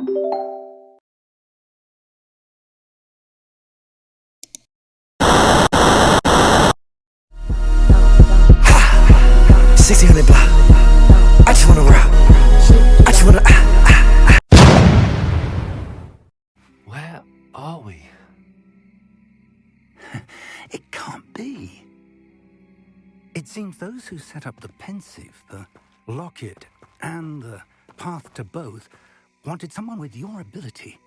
$1,600 block. I just wanna rock. I just wanna. Where are we? It can't be. It seems those who set up the pensive, the locket, and the path to both wanted someone with your ability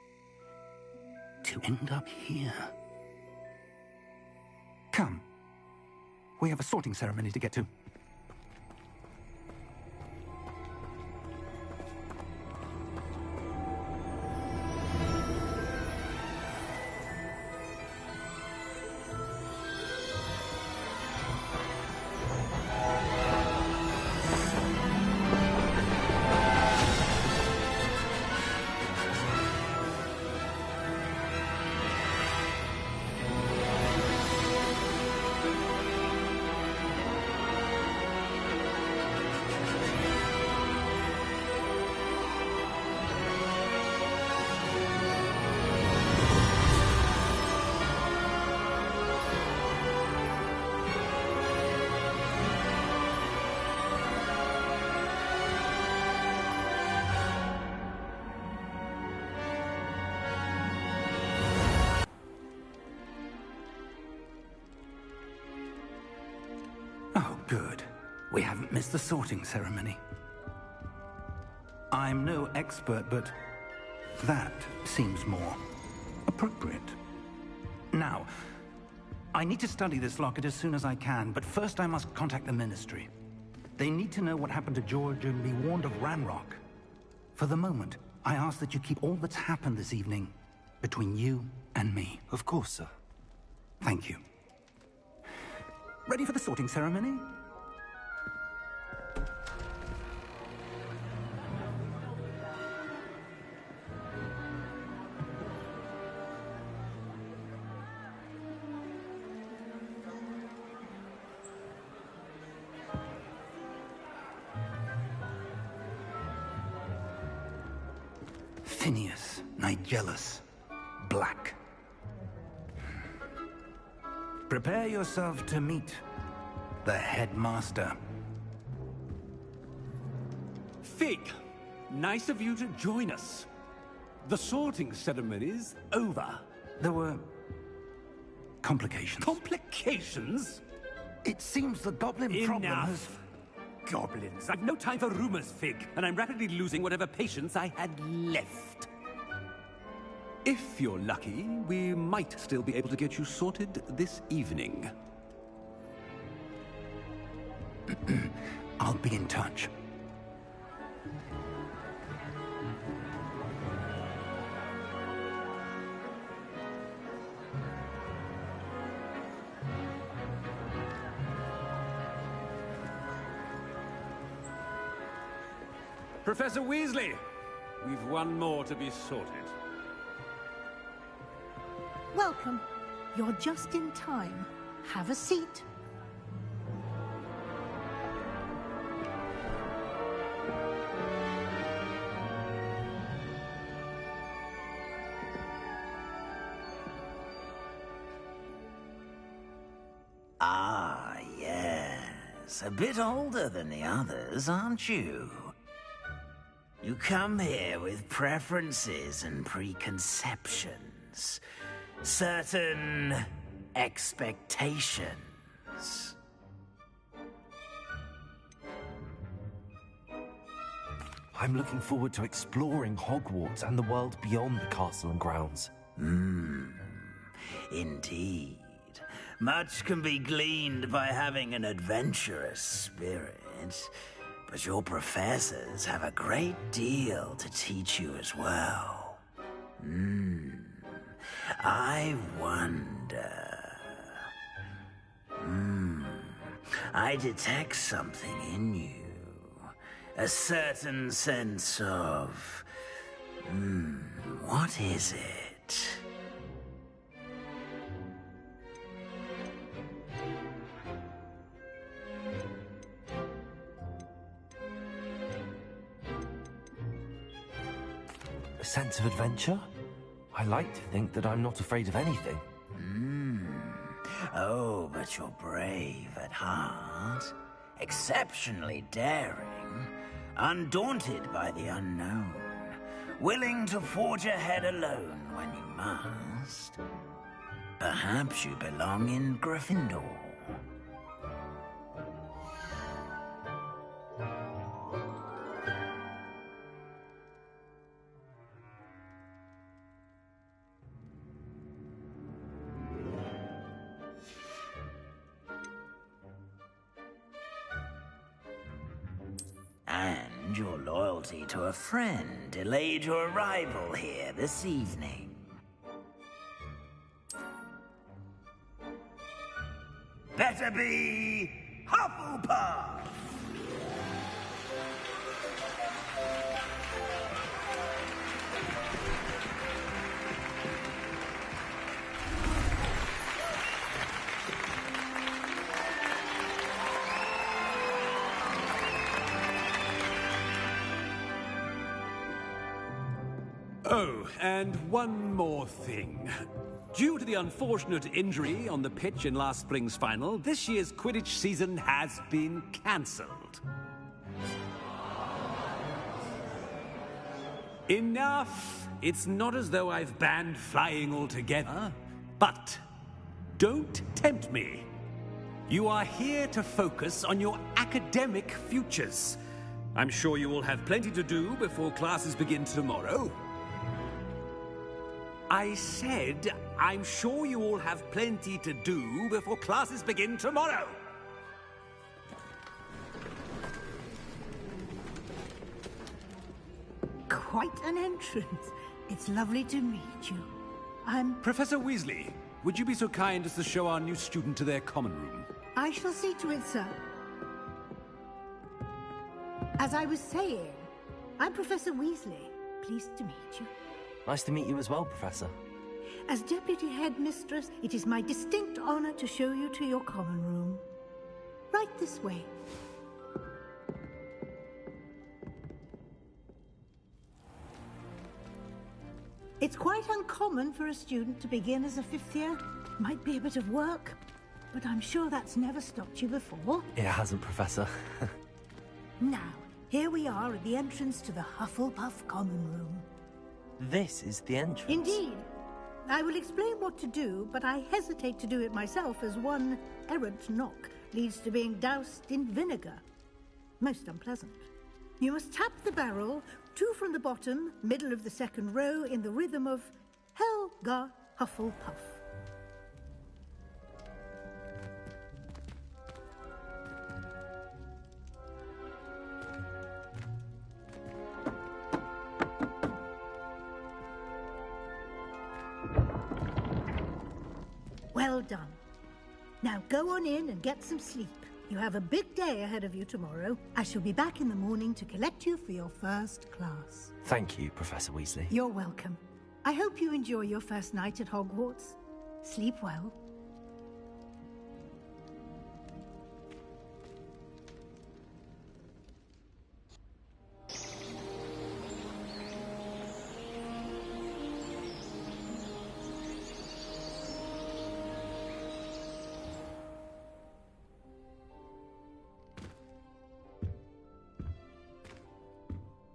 to end up here. Come. We have a sorting ceremony to get to. Oh, good. We haven't missed the sorting ceremony. I'm no expert, but that seems more appropriate. Now, I need to study this locket as soon as I can, but first I must contact the Ministry. They need to know what happened to George and be warned of Ranrock. For the moment, I ask that you keep all that's happened this evening between you and me. Of course, sir. Thank you. Ready for the sorting ceremony? Phineas, Nigellus, Black. Prepare yourself to meet the headmaster. Fig, nice of you to join us. The sorting ceremony's over. There were complications. Complications? It seems the goblin problem has... Enough. Goblins. I've no time for rumors, Fig, and I'm rapidly losing whatever patience I had left. If you're lucky, we might still be able to get you sorted this evening. I'll be in touch. Professor Weasley, we've one more to be sorted. Welcome. You're just in time. Have a seat. Ah, yes. A bit older than the others, aren't you? You come here with preferences and preconceptions. Certain expectations. I'm looking forward to exploring Hogwarts and the world beyond the castle and grounds. Indeed. Much can be gleaned by having an adventurous spirit, but your professors have a great deal to teach you as well. I wonder... I detect something in you. A certain sense of... what is it? A sense sense of adventure. I like to think that I'm not afraid of anything. Oh, but you're brave at heart. Exceptionally daring. Undaunted by the unknown. Willing to forge ahead alone when you must. Perhaps you belong in Gryffindor. And your loyalty to a friend delayed your arrival here this evening. Better be Hufflepuff! Oh, and one more thing. Due to the unfortunate injury on the pitch in last spring's final, this year's Quidditch season has been cancelled. Enough! It's not as though I've banned flying altogether. But don't tempt me. You are here to focus on your academic futures. I'm sure you will have plenty to do before classes begin tomorrow. I said, I'm sure you all have plenty to do before classes begin tomorrow. Quite an entrance. It's lovely to meet you. I'm... Professor Weasley, would you be so kind as to show our new student to their common room? I shall see to it, sir. As I was saying, I'm Professor Weasley. Pleased to meet you. Nice to meet you as well, Professor. As Deputy Headmistress, it is my distinct honor to show you to your common room. Right this way. It's quite uncommon for a student to begin as a fifth year. Might be a bit of work, but I'm sure that's never stopped you before. It hasn't, Professor. Now, here we are at the entrance to the Hufflepuff common room. This is the entrance. Indeed. I will explain what to do, but I hesitate to do it myself as one errant knock leads to being doused in vinegar. Most unpleasant. You must tap the barrel, 2 from the bottom, middle of the second row, in the rhythm of Helga Hufflepuff. Well done. Now go on in and get some sleep. You have a big day ahead of you tomorrow. I shall be back in the morning to collect you for your first class. Thank you, Professor Weasley. You're welcome. I hope you enjoy your first night at Hogwarts. Sleep well.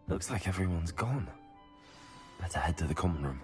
Looks like everyone's gone. Better head to the common room.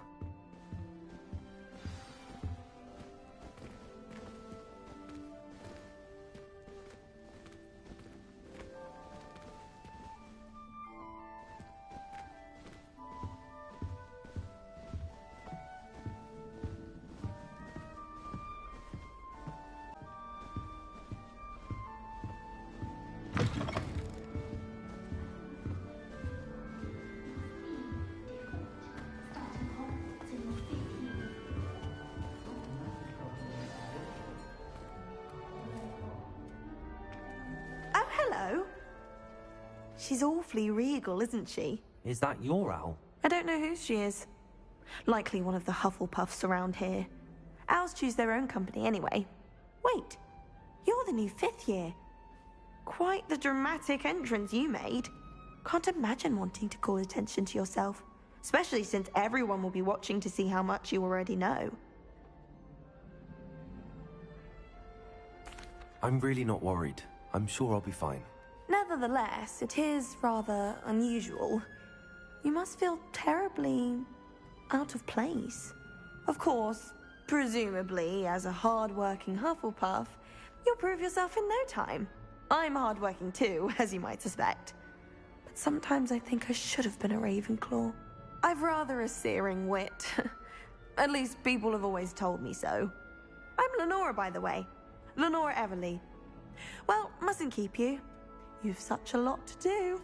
Hello. She's awfully regal, isn't she? Is that your owl? I don't know who she is. Likely one of the Hufflepuffs around here. Owls choose their own company anyway. Wait, you're the new 5th year. Quite the dramatic entrance you made. Can't imagine wanting to call attention to yourself. especially since everyone will be watching to see how much you already know. I'm really not worried. I'm sure I'll be fine. Nevertheless, it is rather unusual. You must feel terribly out of place. Of course, presumably, as a hard-working Hufflepuff, you'll prove yourself in no time. I'm hard-working too, as you might suspect. But sometimes I think I should have been a Ravenclaw. I've rather a searing wit. At least people have always told me so. I'm Lenora, by the way. Lenora Everly. Well, mustn't keep you. You've such a lot to do.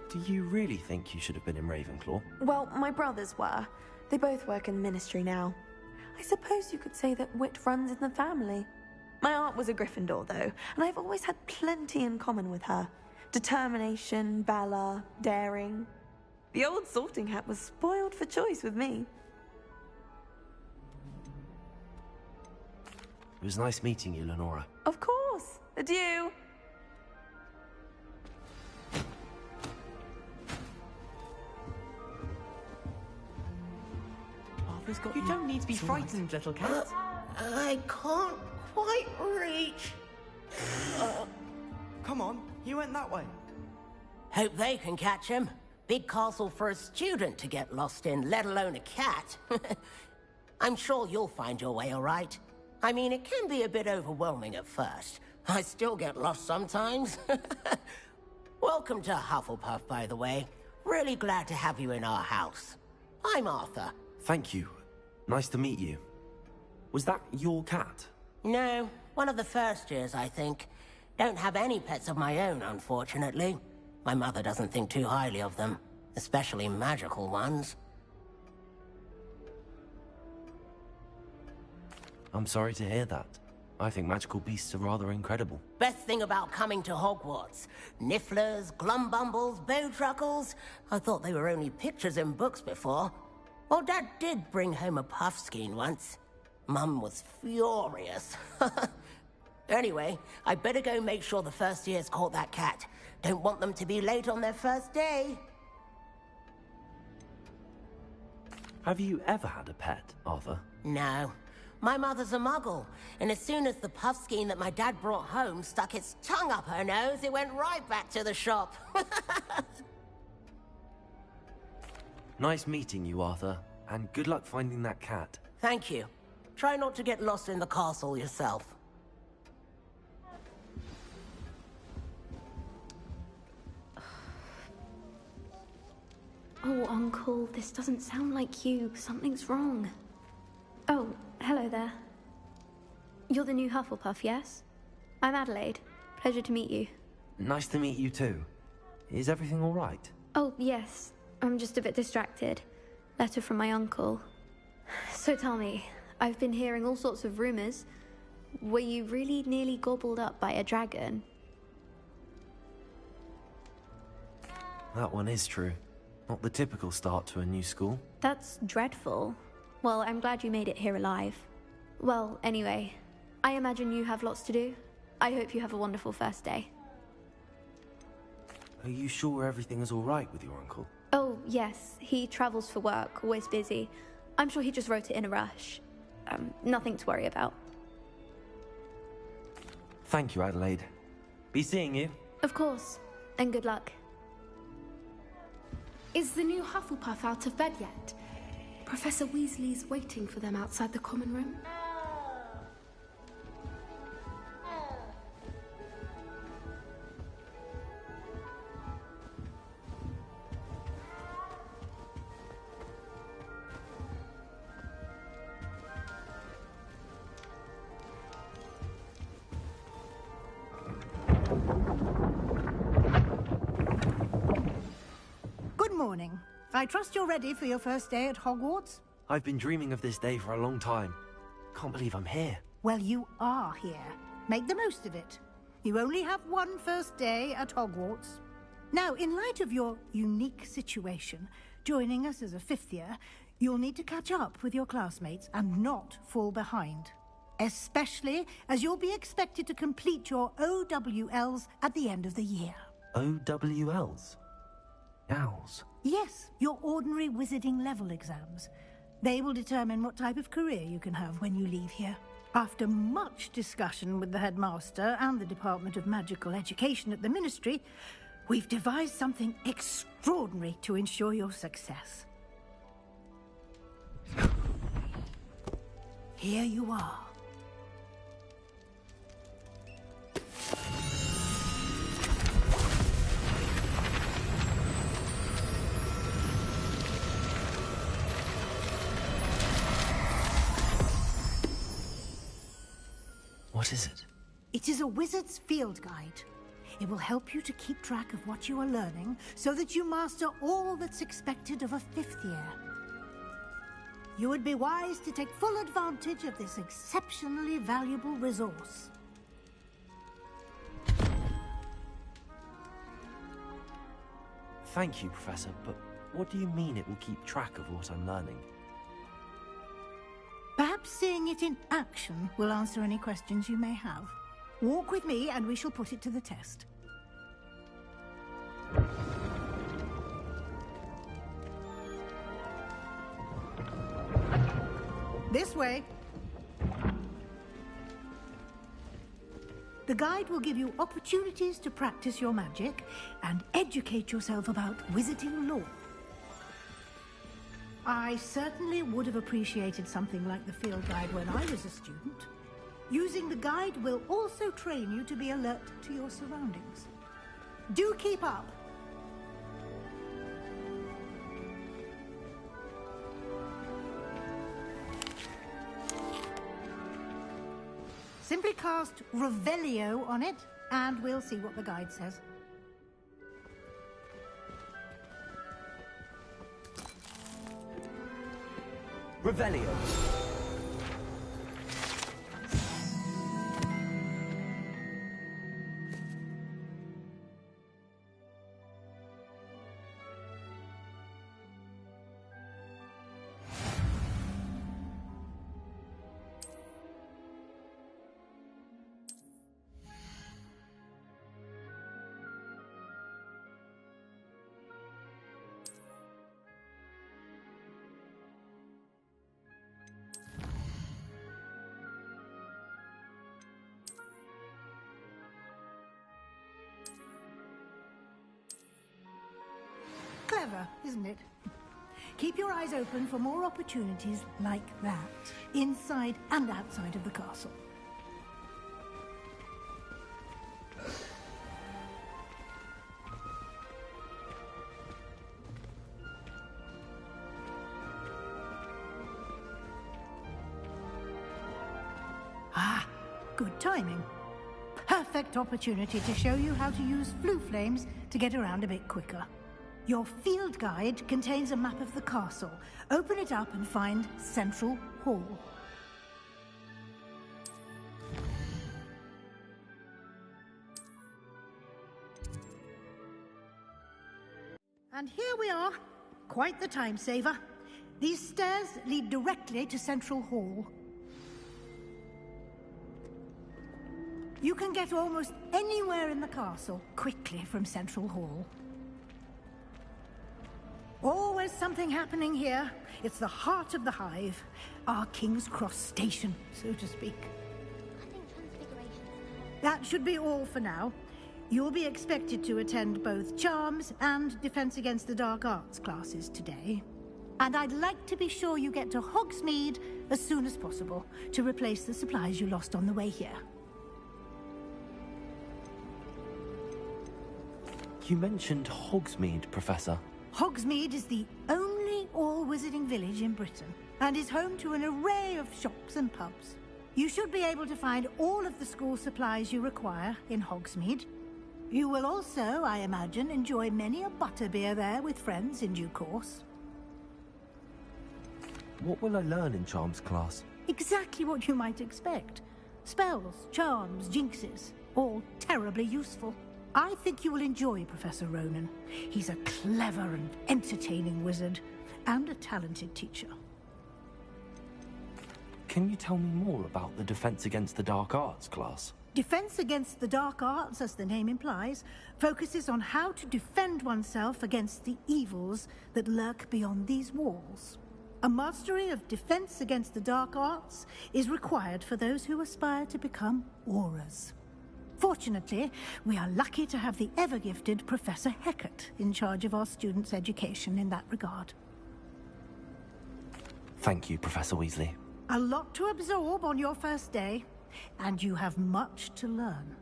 Do you really think you should have been in Ravenclaw? Well, my brothers were. They both work in the ministry now. I suppose you could say that wit runs in the family. My aunt was a Gryffindor, though, and I've always had plenty in common with her. Determination, valor, daring. The old sorting hat was spoiled for choice with me. It was nice meeting you, Lenora. Of course. Adieu. You don't need to be frightened, little cat. I can't quite reach. Come on, you went that way. Hope they can catch him. Big castle for a student to get lost in, let alone a cat. I'm sure you'll find your way all right. I mean, it can be a bit overwhelming at first. I still get lost sometimes. Welcome to Hufflepuff, by the way. Really glad to have you in our house. I'm Arthur. Thank you. Nice to meet you. Was that your cat? No, one of the first years, I think. Don't have any pets of my own, unfortunately. My mother doesn't think too highly of them, especially magical ones. I'm sorry to hear that. I think magical beasts are rather incredible. Best thing about coming to Hogwarts. Nifflers, glumbumbles, bowtruckles. I thought they were only pictures in books before. Well, Dad did bring home a puffskein once. Mum was furious. Anyway, I better go make sure the first years caught that cat. Don't want them to be late on their first day. Have you ever had a pet, Arthur? No. My mother's a muggle, and as soon as the puffskein that my dad brought home stuck its tongue up her nose, it went right back to the shop. Nice meeting you, Arthur, and good luck finding that cat. Thank you. Try not to get lost in the castle yourself. Oh, Uncle, this doesn't sound like you. Something's wrong. Oh, hello there. You're the new Hufflepuff, yes? I'm Adelaide. Pleasure to meet you. Nice to meet you too. Is everything all right? Oh, yes. I'm just a bit distracted. Letter from my uncle. So tell me, I've been hearing all sorts of rumors. Were you really nearly gobbled up by a dragon? That one is true. Not the typical start to a new school. That's dreadful. Well, I'm glad you made it here alive. Well, anyway, I imagine you have lots to do. I hope you have a wonderful first day. Are you sure everything is all right with your uncle? Oh, yes. He travels for work, always busy. I'm sure he just wrote it in a rush. Nothing to worry about. Thank you, Adelaide. Be seeing you. Of course. And good luck. Is the new Hufflepuff out of bed yet? Professor Weasley's waiting for them outside the common room. Good morning. I trust you're ready for your first day at Hogwarts? I've been dreaming of this day for a long time. Can't believe I'm here. Well, you are here. Make the most of it. You only have one first day at Hogwarts. Now, in light of your unique situation, joining us as a fifth year, you'll need to catch up with your classmates and not fall behind. Especially as you'll be expected to complete your OWLs at the end of the year. OWLs? Owls? Yes, your ordinary wizarding level exams. They will determine what type of career you can have when you leave here. After much discussion with the headmaster and the Department of Magical Education at the Ministry, we've devised something extraordinary to ensure your success. Here you are. What is it? It is a wizard's field guide. It will help you to keep track of what you are learning so that you master all that's expected of a 5th year. You would be wise to take full advantage of this exceptionally valuable resource. Thank you, Professor, but what do you mean it will keep track of what I'm learning? Perhaps seeing it in action will answer any questions you may have. Walk with me and we shall put it to the test. This way. The guide will give you opportunities to practice your magic and educate yourself about wizarding lore. I certainly would have appreciated something like the field guide when I was a student. Using the guide will also train you to be alert to your surroundings. Do keep up. Simply cast Revelio on it, and we'll see what the guide says. Revelio. Clever, isn't it? Keep your eyes open for more opportunities like that, inside and outside of the castle. Ah, good timing. Perfect opportunity to show you how to use flue flames to get around a bit quicker. Your field guide contains a map of the castle. Open it up and find Central Hall. And here we are. Quite the time saver. These stairs lead directly to Central Hall. You can get almost anywhere in the castle quickly from Central Hall. Always something happening here. It's the heart of the Hive, our King's Cross station, so to speak. That should be all for now. You'll be expected to attend both Charms and Defense Against the Dark Arts classes today. And I'd like to be sure you get to Hogsmeade as soon as possible to replace the supplies you lost on the way here. You mentioned Hogsmeade, Professor. Hogsmeade is the only all-wizarding village in Britain and is home to an array of shops and pubs. You should be able to find all of the school supplies you require in Hogsmeade. You will also, I imagine, enjoy many a butterbeer there with friends in due course. What will I learn in Charms class? Exactly what you might expect. Spells, charms, jinxes, all terribly useful. I think you will enjoy Professor Ronan. He's a clever and entertaining wizard, and a talented teacher. Can you tell me more about the Defense Against the Dark Arts class? Defense against the dark arts, as the name implies, focuses on how to defend oneself against the evils that lurk beyond these walls. A mastery of defense against the dark arts is required for those who aspire to become Aurors. Fortunately, we are lucky to have the ever-gifted Professor Hecat in charge of our students' education in that regard. Thank you, Professor Weasley. A lot to absorb on your first day, and you have much to learn.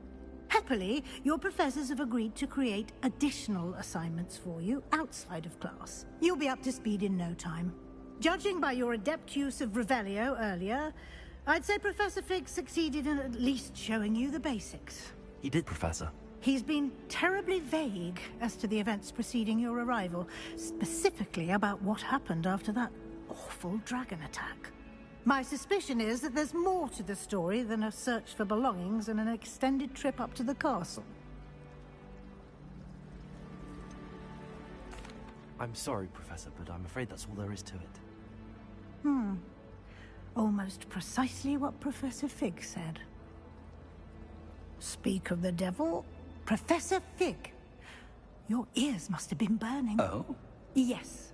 Happily, your professors have agreed to create additional assignments for you outside of class. You'll be up to speed in no time. Judging by your adept use of Revelio earlier, I'd say Professor Fig succeeded in at least showing you the basics. He did, Professor. He's been terribly vague as to the events preceding your arrival, specifically about what happened after that awful dragon attack. My suspicion is that there's more to the story than a search for belongings and an extended trip up to the castle. I'm sorry, Professor, but I'm afraid that's all there is to it. Almost precisely what Professor Fig said. Speak of the devil, Professor Fig. Your ears must have been burning. Oh? Yes.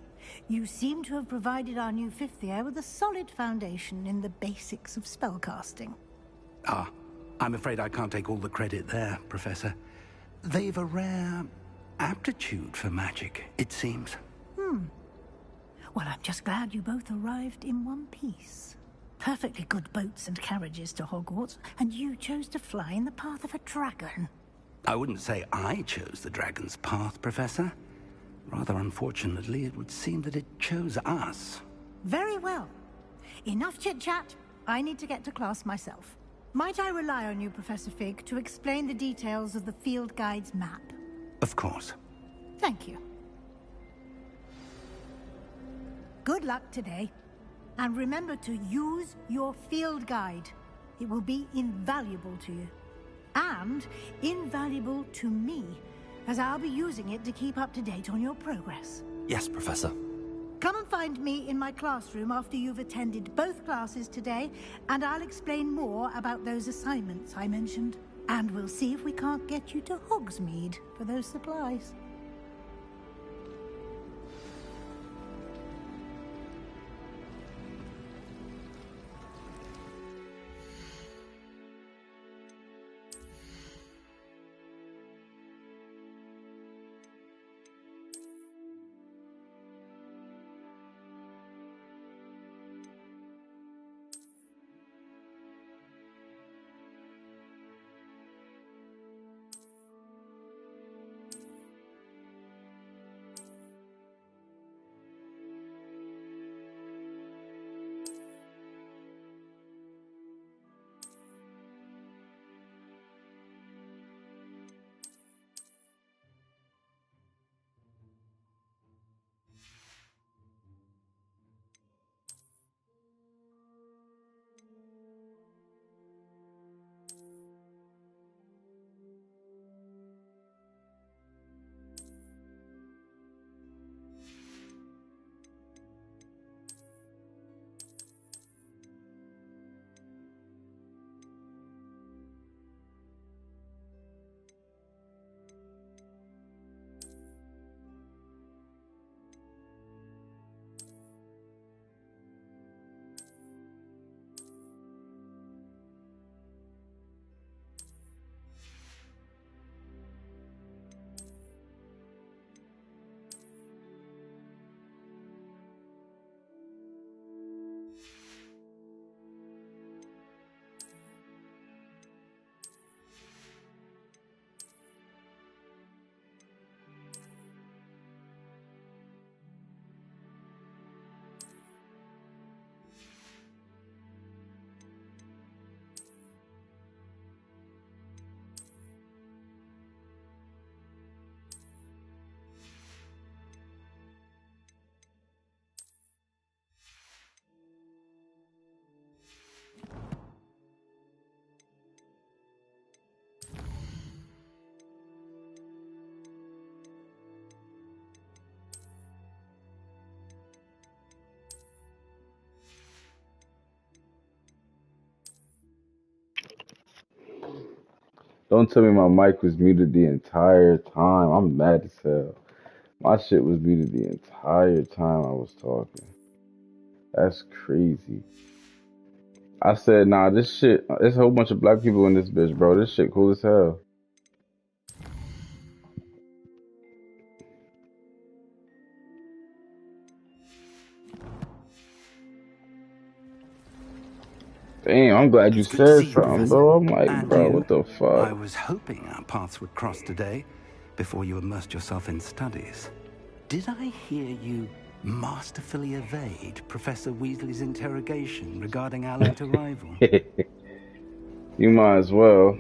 You seem to have provided our new fifth year with a solid foundation in the basics of spellcasting. Ah, I'm afraid I can't take all the credit there, Professor. They've a rare aptitude for magic, it seems. Well, I'm just glad you both arrived in one piece. Perfectly good boats and carriages to Hogwarts, and you chose to fly in the path of a dragon. I wouldn't say I chose the dragon's path, Professor. Rather unfortunately, it would seem that it chose us. Very well. Enough chit-chat. I need to get to class myself. Might I rely on you, Professor Fig, to explain the details of the field guide's map? Of course. Thank you. Good luck today. And remember to use your field guide. It will be invaluable to you. And invaluable to me, as I'll be using it to keep up to date on your progress. Yes, Professor. Come and find me in my classroom after you've attended both classes today, and I'll explain more about those assignments I mentioned. And we'll see if we can't get you to Hogsmeade for those supplies. Don't tell me my mic was muted the entire time. I'm mad as hell. My shit was muted the entire time I was talking. That's crazy. I said, nah, this shit, there's a whole bunch of black people in this bitch, bro. This shit cool as hell. Damn, I'm glad you It's good to said see you, something, Professor. bro. I'm like, And bro, you? what the I fuck? was hoping our paths would cross today before you immersed yourself in studies. Did I hear you masterfully evade Professor Weasley's interrogation regarding our late arrival? You might as well.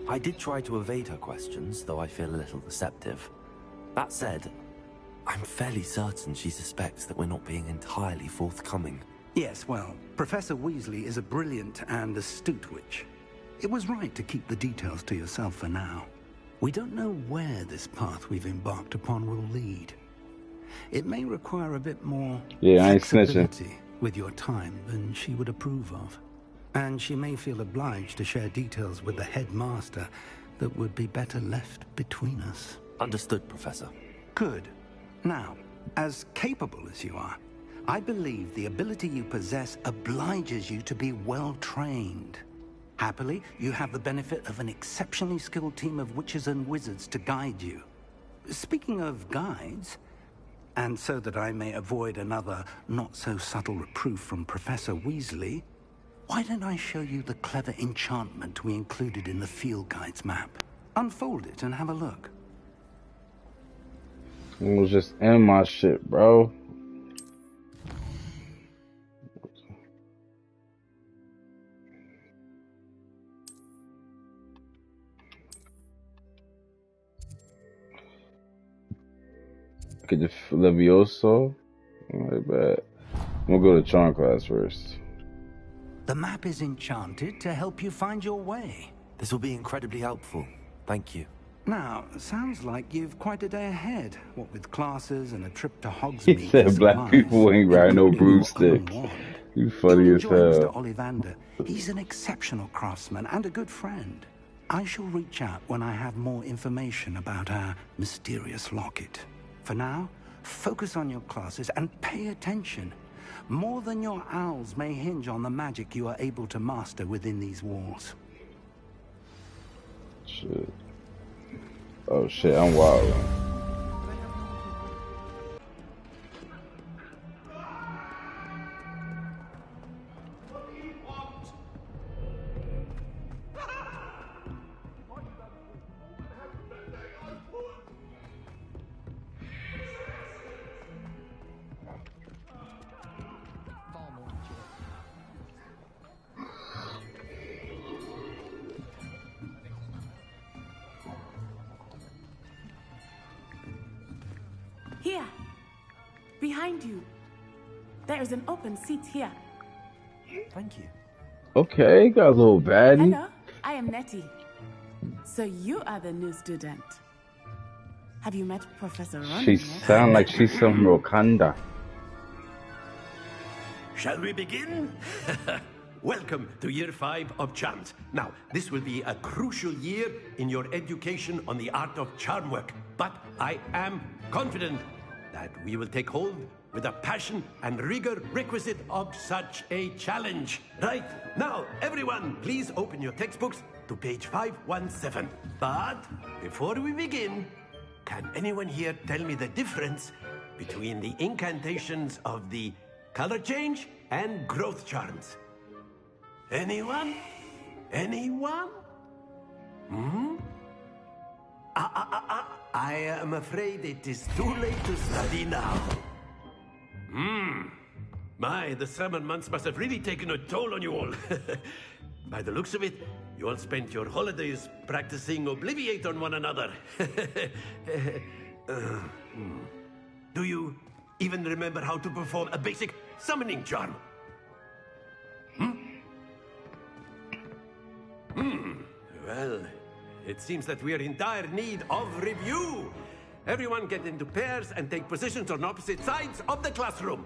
I did try to evade her questions, though I feel a little deceptive. That said, I'm fairly certain she suspects that we're not being entirely forthcoming. Yes, well, Professor Weasley is a brilliant and astute witch. It was right to keep the details to yourself for now. We don't know where this path we've embarked upon will lead. It may require a bit more Yeah, I ain't snitching. flexibility with your time than she would approve of. And she may feel obliged to share details with the headmaster that would be better left between us. Understood, Professor. Good. Now, as capable as you are, I believe the ability you possess obliges you to be well trained. Happily, you have the benefit of an exceptionally skilled team of witches and wizards to guide you. Speaking of guides, and so that I may avoid another not-so-subtle reproof from Professor Weasley, why don't I show you the clever enchantment we included in the field guide's map? Unfold it and have a look. It was just in my shit, bro. Get the Levioso. Alright, bet. I'm gonna go to charm class first. The map is enchanted to help you find your way. This will be incredibly helpful. Thank you. Now, sounds like you've quite a day ahead, what with classes and a trip to He Hogsmeade. said black people ain't riding no broomstick. You funny as Join hell. Mr. Ollivander. He's an exceptional craftsman and a good friend. I shall reach out when I have more information about our mysterious locket. For now, focus on your classes and pay attention. More than your owls may hinge on the magic you are able to master within these walls. Shit. Oh shit, I'm wild. Here, behind you. There is an open seat here. Thank you. Okay, got a little baddie. Hello, I am Nettie. So you are the new student. Have you met Professor Ronan She yet? sound like she's from Wakanda. Shall we begin? Welcome to Year 5 of Charms. Now, this will be a crucial year in your education on the art of charm work. But I am confident that we will take hold with the passion and rigor requisite of such a challenge. Right, now, everyone, please open your textbooks to page 517. But before we begin, can anyone here tell me the difference between the incantations of the color change and growth charms? Anyone? Anyone? Hmm? I am afraid it is too late to study now. The summer months must have really taken a toll on you all. By the looks of it, you all spent your holidays practicing Obliviate on one another. Do you even remember how to perform a basic summoning charm? Well, it seems that we are in dire need of review. Everyone get into pairs and take positions on opposite sides of the classroom.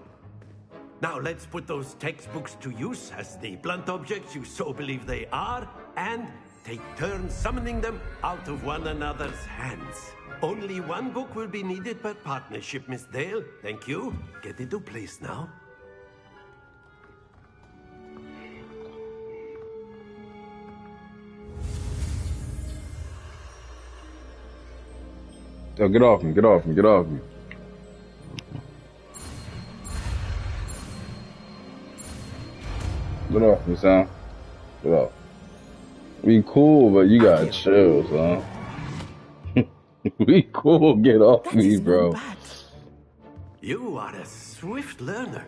Now let's put those textbooks to use as the blunt objects you so believe they are, and take turns summoning them out of one another's hands. Only one book will be needed per partnership, Miss Dale. Thank you. Get into place now. Yo, get off me, get off me, get off me. Get off me, son. Get off. We cool, but you gotta chill, son. We cool, get off me, bro. You are a swift learner.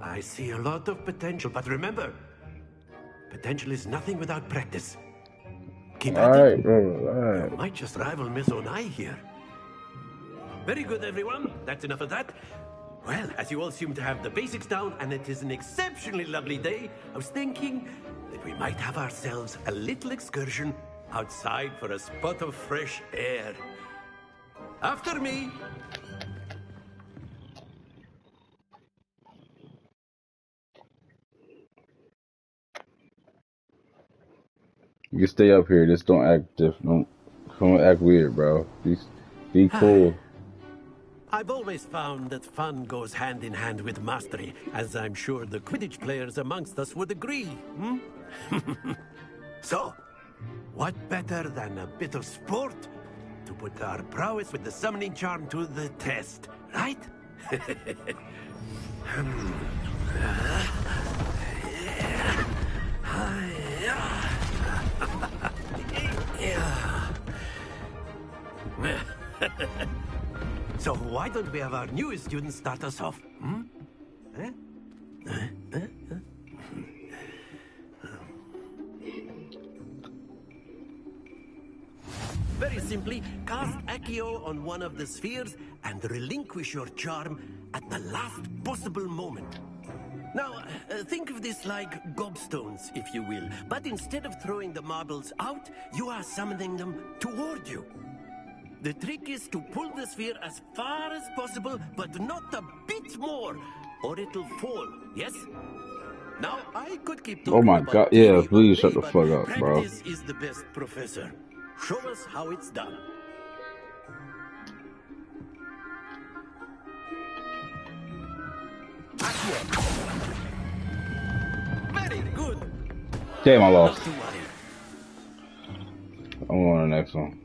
I see a lot of potential, but remember, potential is nothing without practice. Keep at it. Alright, bro, alright. You might just rival Miss Onai here. Very good, everyone. That's enough of that. Well, as you all seem to have the basics down, and it is an exceptionally lovely day, I was thinking that we might have ourselves a little excursion outside for a spot of fresh air. After me. You can stay up here, just don't act different. Don't act weird, bro. Be cool. I've always found that fun goes hand in hand with mastery, as I'm sure the Quidditch players amongst us would agree. So, what better than a bit of sport to put our prowess with the summoning charm to the test, right? So why don't we have our newest student start us off? Very simply, cast Accio on one of the spheres and relinquish your charm at the last possible moment. Now, think of this like gobstones, if you will. But instead of throwing the marbles out, you are summoning them toward you. The trick is to pull the sphere as far as possible, but not a bit more, or it'll fall, yes? Now, I could keep talking Oh my about god, yeah, theory please all shut the day, fuck but up, bro. practice is the best professor. Show us how it's done. Very good. Damn, I lost. I'm on the next one.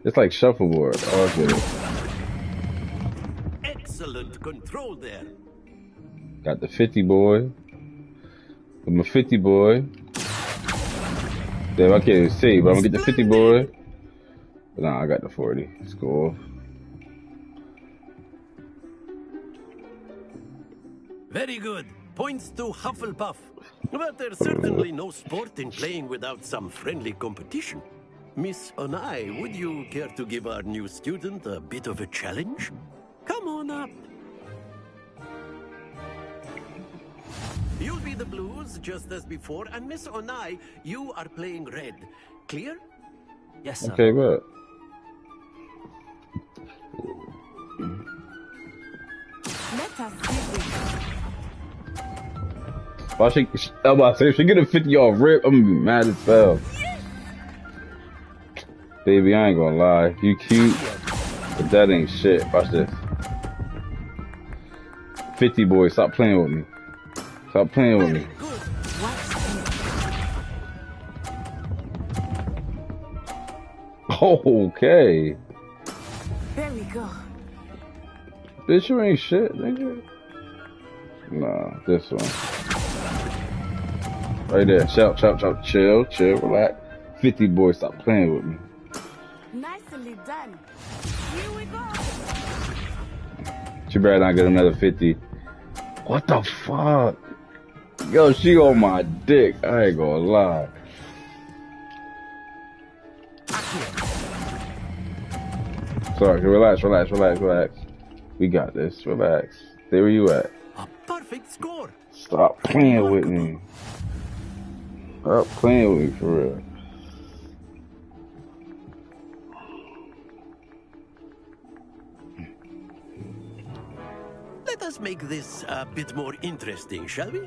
It's like shuffleboard. Oh, I get it. Excellent control there. Got the 50 boy. I'm a 50 boy. Damn, I can't even see, but I'm gonna get the 50 boy. Nah, I got the 40. Let's go off. Very good. Points to Hufflepuff. But there's certainly no sport in playing without some friendly competition. Miss Onai, would you care to give our new student a bit of a challenge? Come on up. You'll be the blues, just as before, and Miss Onai, you are playing red. Clear? Yes, sir. Okay, good. Let us see. Why I'm about to say, if she get a 50 off rip, I'm gonna be mad as hell. Baby, I ain't gonna lie. You cute, but that ain't shit. Watch this. 50 boy, stop playing with me. Stop playing with me. Okay. There we go. Bitch, you ain't shit, nigga. Nah, this one. Right there. Shout, shout, shout. Chill, chill, relax. 50 boy, stop playing with me. Nicely done. Here we go. She better not get another 50. What the fuck? Yo, she on my dick. I ain't gonna lie. Sorry, relax, relax, relax, relax. We got this. Relax. Stay where you at. A perfect score. Stop playing with me. Stop playing with me for real. let us make this a bit more interesting, shall we?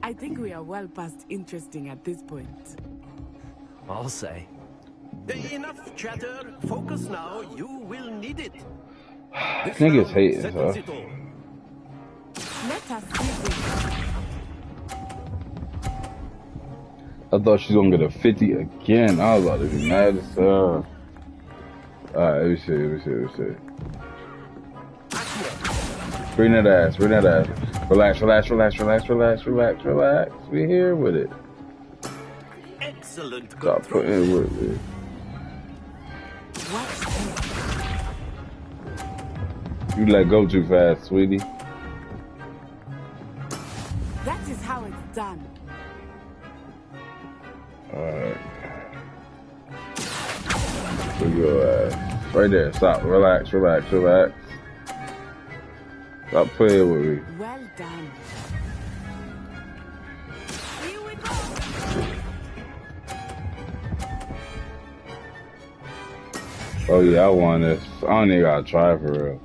I think we are well past interesting at this point. I'll say. Enough chatter. Focus now. You will need it. This Niggas round hating, settles huh? it all. Let us see this. I thought she was gonna get a 50 again. I was about to be mad as hell. Alright, let me see. Bring that ass. Relax. We here with it. Excellent. Stop putting with it. You let go too fast, sweetie. That is how it's done. Alright. Look your ass. Right there. Stop. Relax. Stop playing with me. Well done. Here we go. Oh yeah, I won this. I don't even gotta try for real.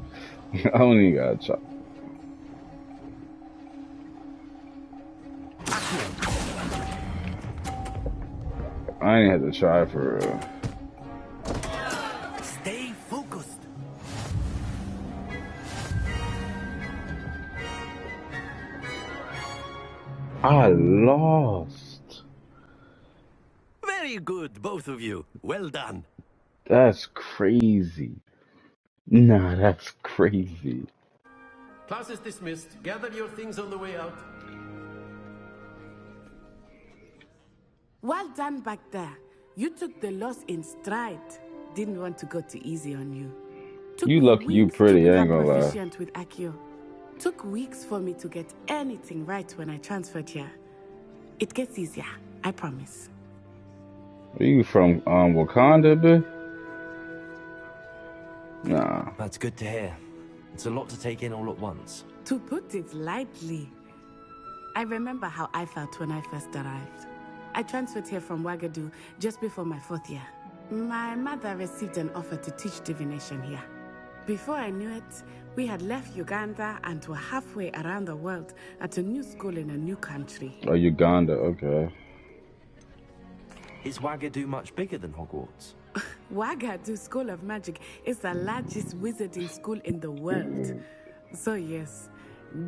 I don't even gotta try. I ain't had to try for real. Stay focused. I lost. Very good, both of you. Well done. That's crazy. Nah, that's crazy. Class is dismissed. Gather your things on the way out. Well done back there. You took the loss in stride. Didn't want to go too easy on you. You lucky you pretty, I ain't gonna lie. Proficient with Accio. Took weeks for me to get anything right when I transferred here. It gets easier, I promise. Are you from Wakanda, bitch? Nah. That's good to hear. It's a lot to take in all at once. To put it lightly, I remember how I felt when I first arrived. I transferred here from Wagadu just before my 4th year. My mother received an offer to teach divination here. Before I knew it, we had left Uganda and were halfway around the world at a new school in a new country. Oh, Uganda, okay. Is Wagadu much bigger than Hogwarts? Wagadu School of Magic is the largest wizarding school in the world. So yes,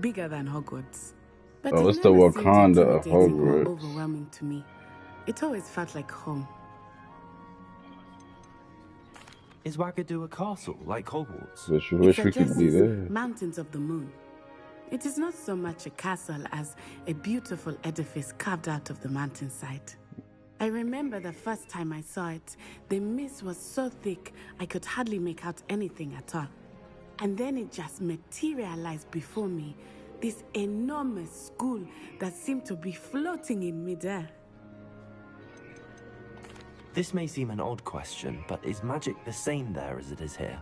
bigger than Hogwarts. But Oh, it it's the never seemed Wakanda of intimidating or Hogwarts. overwhelming to me. It always felt like home. Is Wagadu a castle like Hogwarts? Wish we could be there. Mountains of the Moon. It is not so much a castle as a beautiful edifice carved out of the mountainside. I remember the first time I saw it, the mist was so thick I could hardly make out anything at all. And then it just materialized before me, this enormous school that seemed to be floating in midair. This may seem an odd question, but is magic the same there as it is here?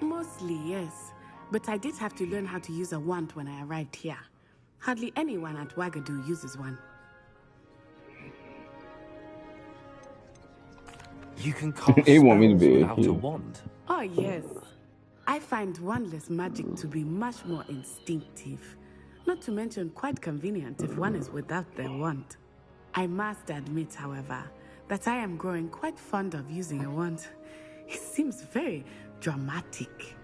Mostly, yes. But I did have to learn how to use a wand when I arrived here. Hardly anyone at Wagadu uses one. You can cast He want me to spells be a without a kid. wand. Oh, yes. I find wandless magic to be much more instinctive. Not to mention quite convenient if one is without their wand. I must admit, however, that I am growing quite fond of using a wand. It seems very dramatic.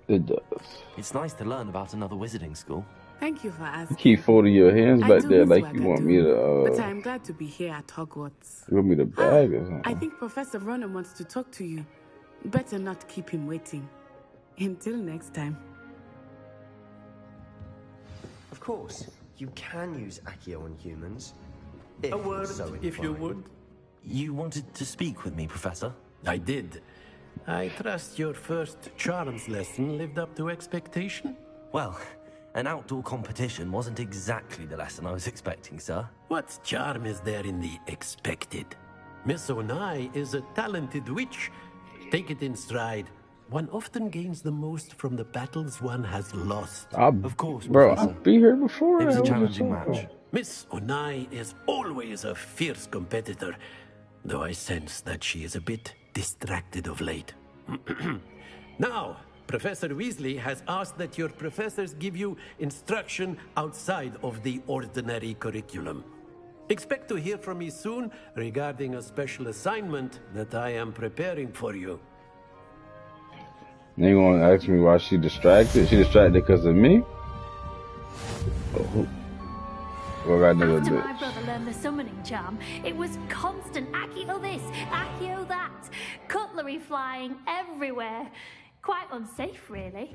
It does. It's nice to learn about another wizarding school. Thank you for You asking. keep folding your hands I back do there miss like you want me Wagadu, but to, I am glad to be here at Hogwarts. you want me to bag or I something? think Professor Ronan wants to talk to you. Better not keep him waiting. Until next time. Of course, you can use Accio on humans. A word, so if you would. You wanted to speak with me, Professor? I did. I trust your first charms lesson lived up to expectation? Well, an outdoor competition wasn't exactly the lesson I was expecting, sir. What charm is there in the expected? Miss Onai is a talented witch. Take it in stride. One often gains the most from the battles one has lost. Of course, bro, I'll be here before. It was a What you challenging talking match. about? Miss Onai is always a fierce competitor, though I sense that she is a bit distracted of late. Now, Professor Weasley has asked that your professors give you instruction outside of the ordinary curriculum. Expect to hear from me soon regarding a special assignment that I am preparing for you. You gonna ask me why she distracted? She distracted because of me? Oh. Well, I know After that my brother learned the summoning charm, it was constant Accio this, Accio that, cutlery flying everywhere. Quite unsafe, really.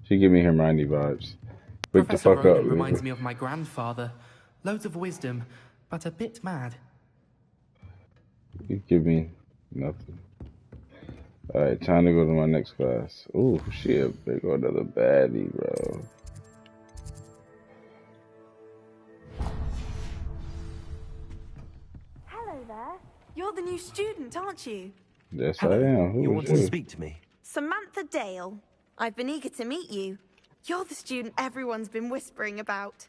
She give me Hermione vibes. Wake the Professor fuck Ronan up, reminds Libra. me of my grandfather. Loads of wisdom, but a bit mad. You give me nothing. Alright, time to go to my next class. Ooh, shit, big old another baddie, bro. Hello there. You're the new student, aren't you? Yes, Hello. I am. Who You is wanted to you? speak to me? Samantha Dale. I've been eager to meet you. You're the student everyone's been whispering about.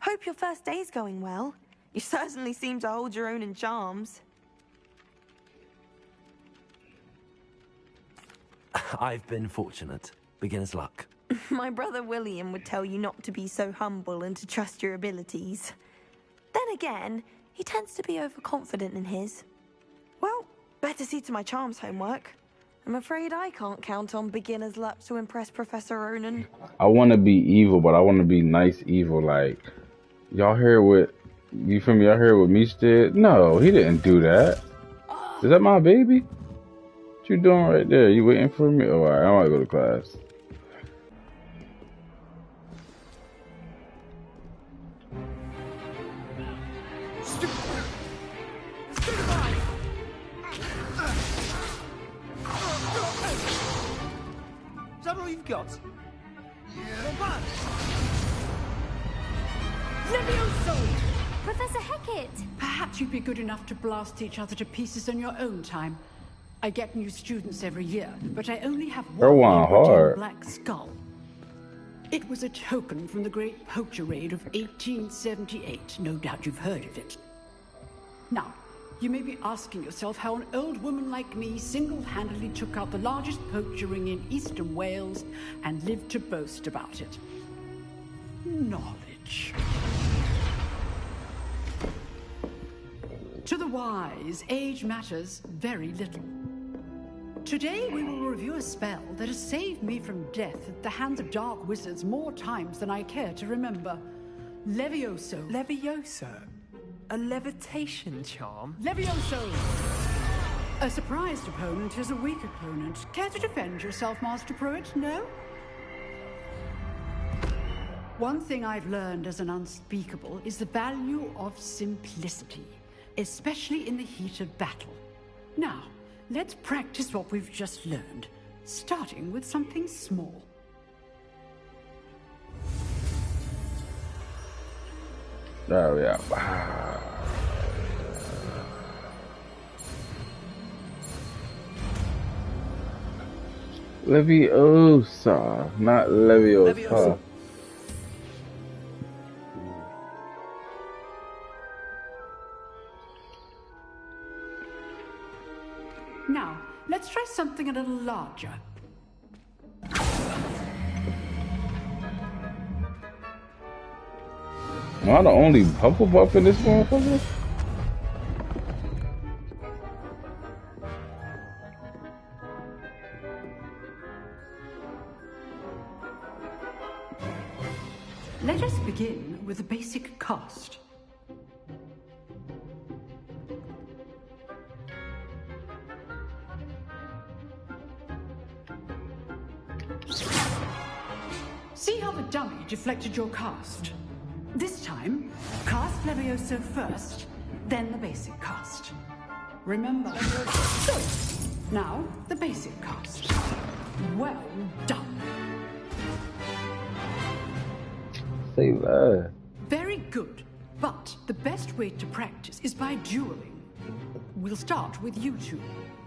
Hope your first day's going well. You certainly seem to hold your own in charms. I've been fortunate. Beginner's luck. My brother William would tell you not to be so humble and to trust your abilities. Then again, he tends to be overconfident in his. Well, better see to my charms homework. I'm afraid I can't count on beginner's luck to impress Professor Ronan. I want to be evil, but I want to be nice evil. Like, y'all hear what, you feel me? Y'all hear what Meech did? No, he didn't do that. Is that my baby? What you doing right there? You waiting for me? Oh, alright, I want to go to class. Is that all you've got? Levioso! Professor Hecat! Perhaps you'd be good enough to blast each other to pieces on your own time. I get new students every year, but I only have Her one one Edwardian hard. black skull. It was a token from the Great Poacher Raid of 1878. No doubt you've heard of it. Now, you may be asking yourself how an old woman like me single-handedly took out the largest poacher ring in eastern Wales and lived to boast about it. Knowledge. To the wise, age matters very little. Today we will review a spell that has saved me from death at the hands of dark wizards more times than I care to remember. Levioso. Levioso? A levitation charm? Levioso! A surprised opponent is a weak opponent. Care to defend yourself, Master Pruitt? No? One thing I've learned as an unspeakable is the value of simplicity, especially in the heat of battle. Now, let's practice what we've just learned, starting with something small. There we are. Leviosa, not Leviosa. Leviosa. Now, let's try something a little larger. Am I the only Hufflepuff in this motherfucker? Let us begin with the basic cast. See how the dummy deflected your cast? This time, cast Levioso first, then the basic cast. Remember, good. Now, the basic cast. Well done. Say that. Very good, but the best way to practice is by dueling. We'll start with you two.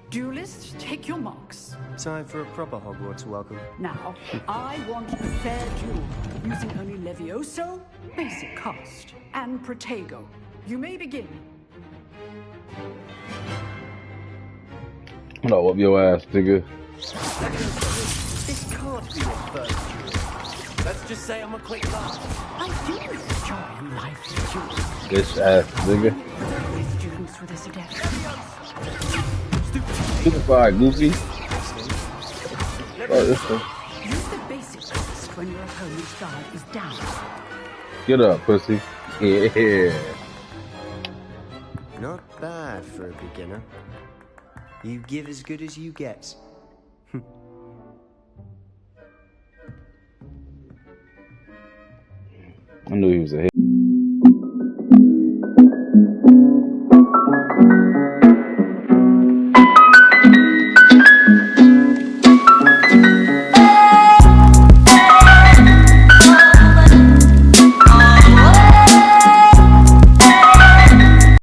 Duelists, take your marks. Time for a proper Hogwarts welcome. Now, I want a fair duel, using only Levioso, basic cast, and Protego. You may begin. I'm gonna whoop your ass, nigga. This can't be your first duel. Let's just say I'm a quick laugh. I do enjoy life's duels. Bitch ass, nigga. Students with this adept. Stupefy, Goofy. Oh, this one. Use the basic cast when your opponent's guard is down. Get up, pussy. Yeah. Not bad for a beginner. You give as good as you get. I knew he was a hit.